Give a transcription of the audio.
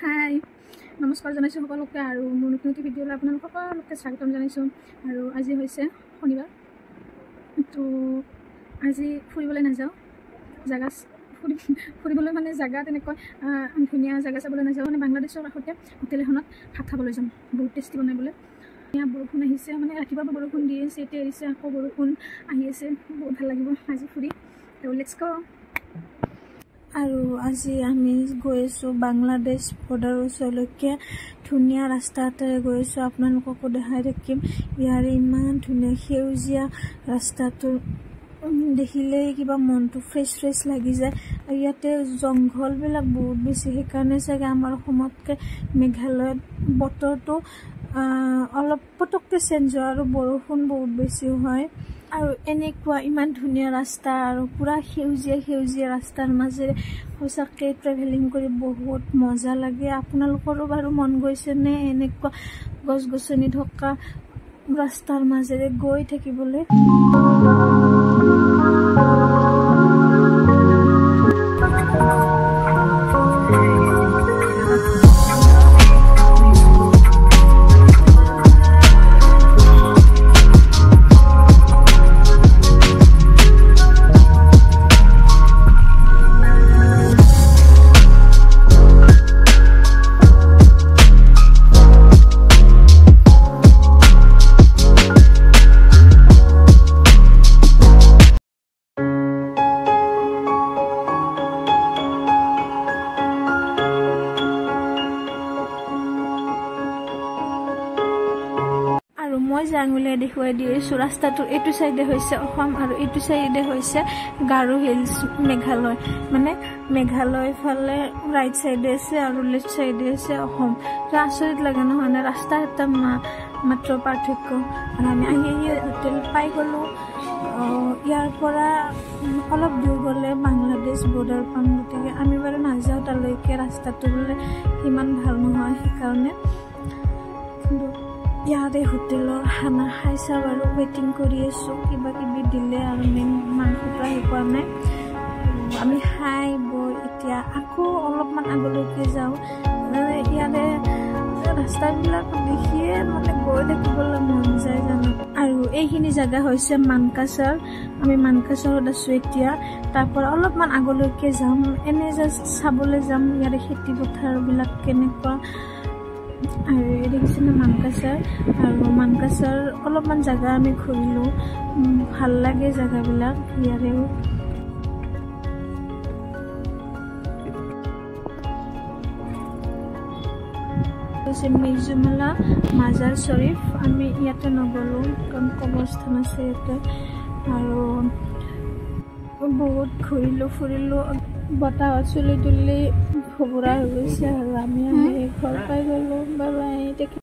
হাই নমস্কাৰ জনাইছোঁ সকলোকে আৰু মোৰ নতুন ভিডিঅ'লৈ আপোনালোক সকলোকে স্বাগতম জনাইছোঁ। আৰু আজি হৈছে শনিবাৰ, তো আজি ফুৰিবলৈ নাযাওঁ, জাগা ফুৰিবলৈ মানে জাগা তেনেকৈ ধুনীয়া জাগা চাবলৈ নাযাওঁ, মানে বাংলাদেশৰ কাষতে হোটেল এখনত ভাত খাবলৈ যাম, বহুত টেষ্টি বনাবলৈ। ইয়াত বৰষুণ আহিছে, মানে ৰাতিপুৱা বৰষুণ দি আছে, এতিয়া এৰিছে, আকৌ বৰষুণ আহি আছে, বহুত ভাল লাগিব আজি ফুৰি। তো লেটছ গো। আৰু আজি আমি গৈ আছোঁ বাংলাদেশ বৰ্ডাৰৰ ওচৰলৈকে। ধুনীয়া ৰাস্তা এটাৰে গৈ আছোঁ, আপোনালোককো দেখাই থাকিম। ইয়াৰে ইমান ধুনীয়া সেউজীয়া ৰাস্তাটো দেখিলেই কিবা মনটো ফ্ৰেছ লাগি যায়। আৰু ইয়াতে জংঘলবিলাক বহুত বেছি, সেইকাৰণে চাগে আমাৰ অসমতকৈ মেঘালয়ত বতৰটো অলপ পটককৈ চেঞ্জ হয় আৰু বৰষুণ বহুত বেছি হয়। আৰু এনেকুৱা ইমান ধুনীয়া ৰাস্তা আৰু পুৰা সেউজীয়া ৰাস্তাৰ মাজেৰে সঁচাকৈ ট্ৰেভেলিং কৰি বহুত মজা লাগে। আপোনালোকৰো বাৰু মন গৈছেনে এনেকুৱা গছ গছনি থকা ৰাস্তাৰ মাজেৰে গৈ থাকিবলৈ? আৰু মই যে আঙুলিয়াই দেখুৱাই দি আছোঁ, ৰাস্তাটোৰ এইটো চাইডে হৈছে অসম আৰু এইটো চাইডে হৈছে গাৰো হিলছ মেঘালয়। মানে মেঘালয় ফালে ৰাইট চাইডে আছে আৰু লেফ্ট চাইডে আছে অসম। আচৰিত লাগে নহয় নে? ৰাস্তা এটা মাত্ৰ পাৰ্থক্য। আৰু আমি আহি হোটেল পাই গ'লোঁ। ইয়াৰ পৰা অলপ দূৰ গ'লে বাংলাদেশ বৰ্ডাৰ পাম, গতিকে আমি বাৰু নাযাওঁ তালৈকে, ৰাস্তাটো বোলে সিমান ভাল নহয়, সেইকাৰণে। কিন্তু ইয়াৰে হোটেলৰ খানা খাই চাওঁ আৰু ৱেইটিং কৰি আছোঁ, কিবা কিবি দিলে আৰু মেইন মাংসটো আহি পোৱা নাই। আমি খাই বৈ এতিয়া আকৌ অলপমান আগলৈকে যাওঁ। ইয়াৰে ৰাস্তাবিলাক দেখিয়ে মানে গৈ থাকিবলৈ মন যায় জানো। আৰু এইখিনি জেগা হৈছে মানকাছাৰ। আমি মানকাছাৰত আছোঁ এতিয়া। তাৰ পৰা অলপমান আগলৈকে যাম, এনে জাষ্ট চাবলৈ যাম ইয়াৰে খেতি পথাৰবিলাক কেনেকুৱা। আৰু দেখিছেনে মানকাছাৰ। আৰু মানকাছাৰ অলপমান জেগা আমি ঘূৰিলোঁ, ভাল লাগে জেগাবিলাক ইয়াৰেও। মিৰ্জুমালা মাজাৰ শ্বৰীফ, আমি ইয়াতে নগ'লোঁ কাৰণ কবৰস্থান আছে ইয়াতে। আৰু বহুত ঘূৰিলোঁ ফুৰিলোঁ, বতাহত চুলি তুলি ভুবুৰা হৈ গৈছে। আৰু আমি ঘৰ পাই গ'লোঁ। Bye bye.